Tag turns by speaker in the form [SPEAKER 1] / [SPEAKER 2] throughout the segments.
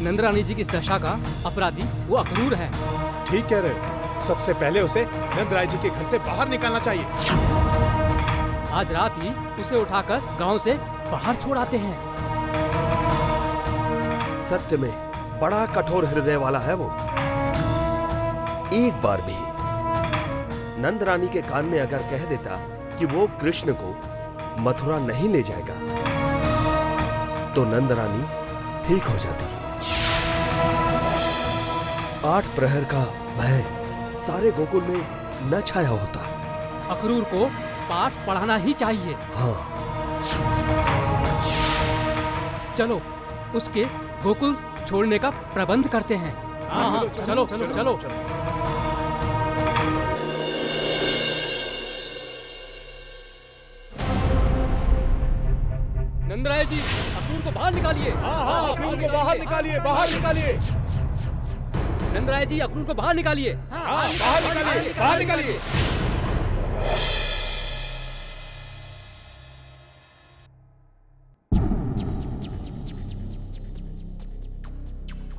[SPEAKER 1] नंदरानी जी की इस दशा का अपराधी वो अक्रूर है।
[SPEAKER 2] ठीक कह रहे हो। सबसे पहले उसे नंदराय जी के घर से बाहर निकालना चाहिए।
[SPEAKER 1] आज रात ही उसे उठाकर गांव से बाहर छोड़ आते हैं।
[SPEAKER 3] सत्य में बड़ा कठोर हृदय वाला है वो। एक बार भी नंदरानी के कान में अगर कह देता कि वो कृष्ण को मथुरा नहीं ले जाएगा तो नंदरानी ठीक हो जाती। 8 प्रहर का भय सारे गोकुल में न छाया होता।
[SPEAKER 1] अक्रूर को पाठ पढ़ाना ही चाहिए।
[SPEAKER 3] हाँ,
[SPEAKER 1] चलो उसके गोकुल छोड़ने का प्रबंध करते हैं। हाँ, चलो चलो चलो, चलो। नंदराय जी, अक्रूर को बाहर निकालिए।
[SPEAKER 2] हाँ, अक्रूर को बाहर निकालिए, बाहर निकालिए।
[SPEAKER 1] नंदराय जी, अक्रूर को बाहर निकालिए।
[SPEAKER 2] बाहर निकालिए, बाहर निकालिए।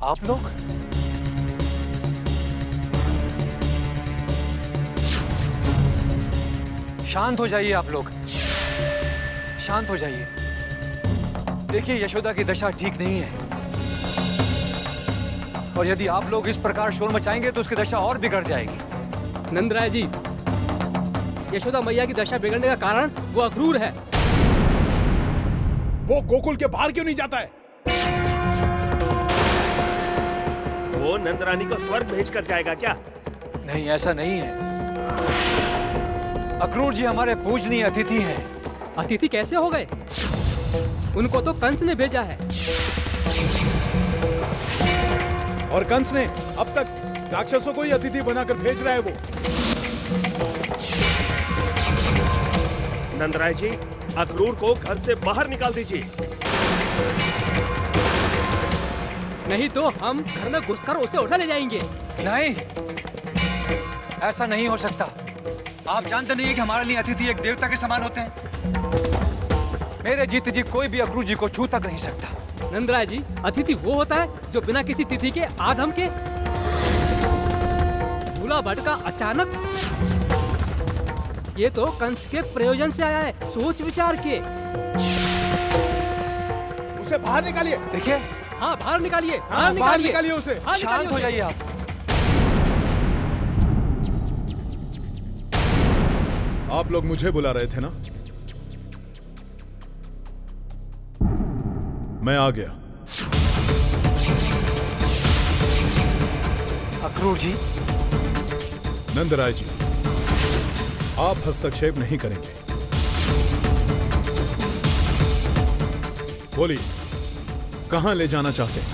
[SPEAKER 4] आप लोग? शांत हो जाइए आप लोग, शांत हो जाइए। देखिए यशोदा की दशा ठीक नहीं है और यदि आप लोग इस प्रकार शोर मचाएंगे तो उसकी दशा और बिगड़ जाएगी।
[SPEAKER 1] नंदराय जी, यशोदा मैया की दशा बिगड़ने का कारण वो अक्रूर है।
[SPEAKER 2] वो गोकुल के बाहर क्यों नहीं जाता है?
[SPEAKER 3] वो नंदरानी को स्वर्ग भेज कर जाएगा क्या?
[SPEAKER 4] नहीं, ऐसा नहीं है। अक्रूर जी हमारे पूजनीय अतिथि हैं।
[SPEAKER 1] अतिथि कैसे हो गए? उनको तो कंस ने भेजा है।
[SPEAKER 2] और कंस ने अब तक राक्षसों को ही अतिथि बनाकर भेज रहा है वो।
[SPEAKER 3] नंदराय जी, अक्रूर को घर से बाहर निकाल दीजिए।
[SPEAKER 1] नहीं तो हम घर में घुसकर उसे उठा ले जाएंगे।
[SPEAKER 4] नहीं, ऐसा नहीं हो सकता। आप जानते नहीं हैं कि हमारे लिए अतिथि एक देवता के समान होते हैं। मेरे जीते जी कोई भी अक्रूर जी को छू तक नहीं सकता।
[SPEAKER 1] नंदराय जी, अतिथि वो होता है जो बिना किसी तिथि के आधम के भूला भटका अचानक। ये तो कंस के प्रयोजन से आया है, सोच विचार के।
[SPEAKER 2] उसे बाहर निकालिए।
[SPEAKER 4] देखिए,
[SPEAKER 1] हाँ, बाहर निकालिए,
[SPEAKER 2] बाहर निकालिए उसे।
[SPEAKER 4] शांत हो जाइए आप।
[SPEAKER 2] आप लोग मुझे बुला रहे थे ना? मैं आ गया।
[SPEAKER 4] अक्रूर जी।
[SPEAKER 2] नंदराय जी, आप हस्तक्षेप नहीं करेंगे। बोलिए, कहां ले जाना चाहते हैं?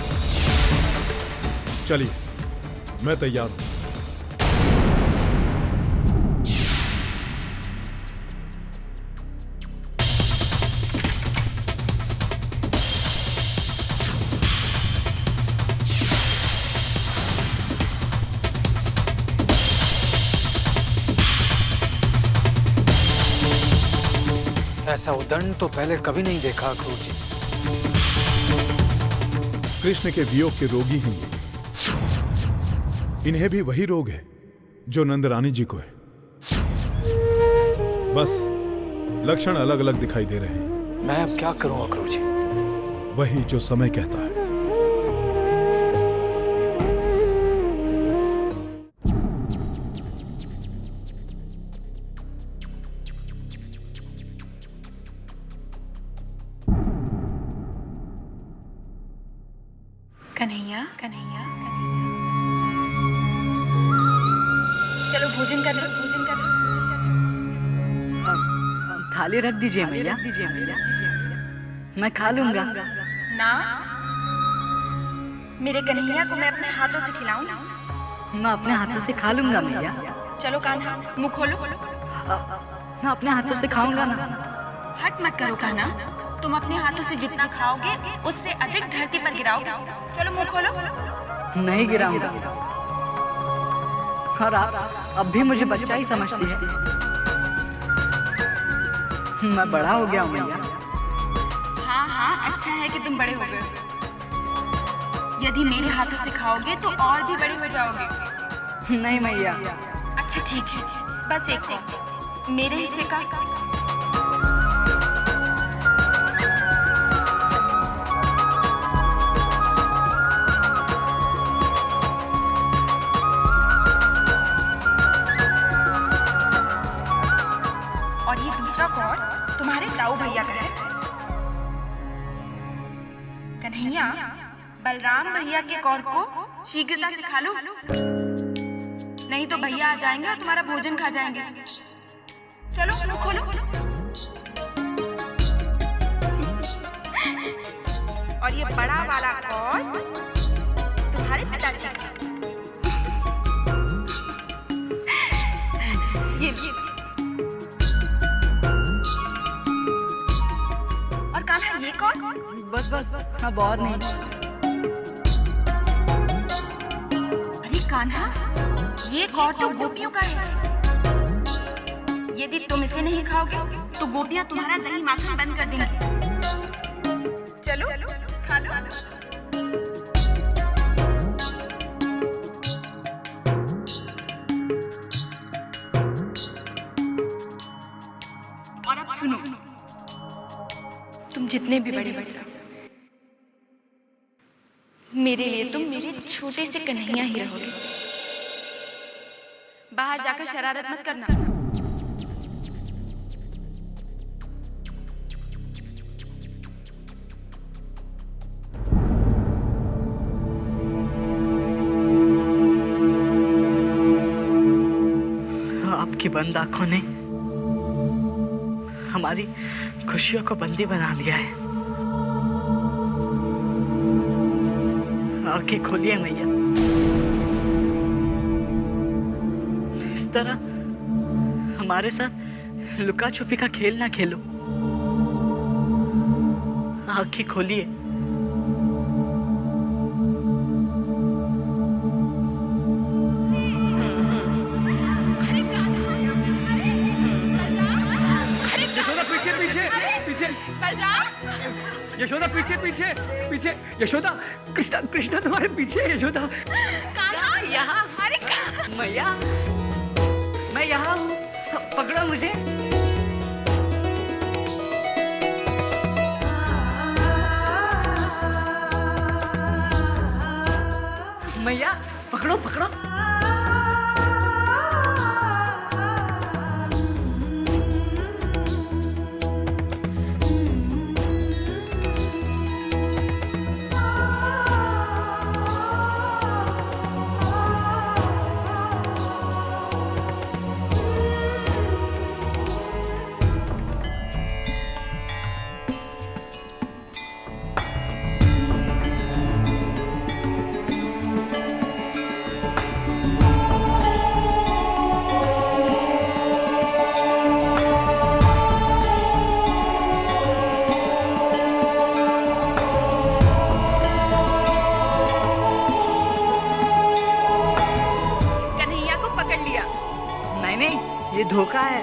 [SPEAKER 2] चलिए, मैं तैयार हूं।
[SPEAKER 4] ऐसा उद्दंड तो पहले कभी नहीं देखा अक्रूर जी।
[SPEAKER 2] कृष्ण के वियोग के रोगी हैं ये। इन्हें भी वही रोग है जो नंदरानी जी को है। बस लक्षण अलग अलग दिखाई दे रहे हैं।
[SPEAKER 4] मैं अब क्या करूं अक्रूर जी?
[SPEAKER 2] वही जो समय कहता है।
[SPEAKER 5] कन्हैया, कन्हैया, चलो भोजन कर लो, भोजन कर लो।
[SPEAKER 6] थाली रख दीजिए मैया, मैं खा लूंगा।
[SPEAKER 5] ना, मेरे कन्हैया को मैं अपने हाथों से खिलाऊं?
[SPEAKER 6] मैं अपने हाथों से खा लूंगा मैया।
[SPEAKER 5] चलो कान्हा, मुंह खोलो।
[SPEAKER 6] मैं अपने हाथों से खाऊंगा ना।
[SPEAKER 5] हट मत करो कान्हा, तुम अपने हाथों से जितना खाओगे उससे अधिक धरती पर गिराओगे। चलो मुंह खोलो।
[SPEAKER 6] नहीं गिराऊंगा। और आप अब भी मुझे बच्चा ही समझती है। मैं बड़ा हो गया हूँ मैया।
[SPEAKER 5] हाँ हाँ, अच्छा है कि तुम बड़े हो गए। यदि मेरे हाथों से खाओगे तो और भी बड़े हो जाओगे।
[SPEAKER 6] नहीं मैया।
[SPEAKER 5] अच्छा ठीक है, बस एक और मेरे हिस्से का। और ये दूसरा कौर तुम्हारे ताऊ भैया का है। कन्हैया, बलराम भैया के कौर को शीघ्रता से खा लो, नहीं तो भैया आ जाएंगे और तुम्हारा भोजन खा जाएंगे। चलो चलो खोलो। और ये बड़ा वाला कौर तुम्हारे पिताजी का। ये और कान्हा ये कौन?
[SPEAKER 6] बस बस, अब और नहीं।
[SPEAKER 5] अरे कान्हा, ये कौर तो गोपियों का है। यदि तुम इसे नहीं खाओगे तो गोपियां तुम्हारा दही माखन बंद कर देंगी। चलो खा लो। और अब सुनो, तुम जितने भी बड़े बन जाओ, मेरे लिए तुम मेरे छोटे से कन्हैया ही रहोगे। बाहर जाकर शरारत मत करना।
[SPEAKER 6] आपकी बंद आंखों ने हमारी खुशियों को बंदी बना लिया है। आंखें खोलिए मैया। इस तरह हमारे साथ लुका छुपी का खेल ना खेलो। आंखें खोलिए।
[SPEAKER 4] यशोदा पीछे पीछे पीछे। यशोदा, कृष्णा कृष्णा तुम्हारे पीछे। यशोदा
[SPEAKER 5] कान्हा यहाँ। अरे
[SPEAKER 6] मैया, मैं यहाँ हूँ, पकड़ो मुझे। मैया पकड़ो पकड़ो। ये धोखा है।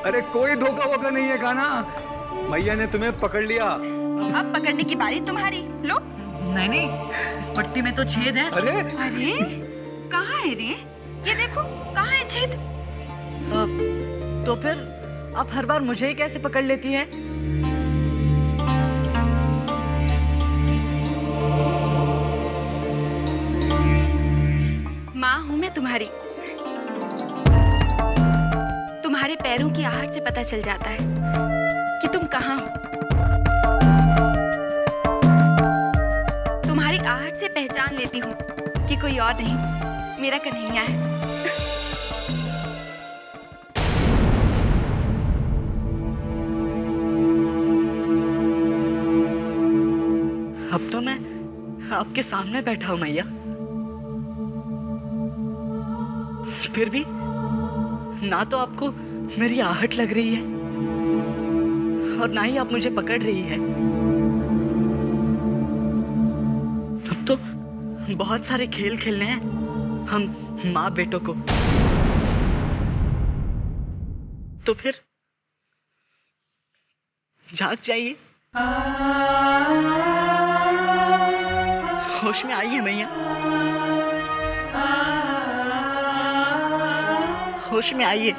[SPEAKER 4] अरे कोई धोखा वोखा नहीं है कान्हा, मैया ने तुम्हें पकड़ लिया।
[SPEAKER 5] अब पकड़ने की बारी तुम्हारी। लो।
[SPEAKER 6] नहीं नहीं, इस पट्टी में तो छेद है।
[SPEAKER 4] अरे
[SPEAKER 5] अरे कहाँ है रे? ये देखो कहाँ है छेद।
[SPEAKER 6] तो फिर आप हर बार मुझे ही कैसे पकड़ लेती है?
[SPEAKER 5] माँ हूँ मैं तुम्हारी। तुम्हारे पैरों की आहट से पता चल जाता है कि तुम कहाँ हो। तुम्हारी आहट से पहचान लेती हूँ कि कोई और नहीं, मेरा कन्हैया है।
[SPEAKER 6] अब तो मैं आपके सामने बैठा हूँ मैया, फिर भी ना तो आपको मेरी आहट लग रही है और ना ही आप मुझे पकड़ रही है। अब तो बहुत सारे खेल खेलने हैं हम माँ बेटों को। तो फिर जाग जाइए, होश में आइए मैया, होश में आइए।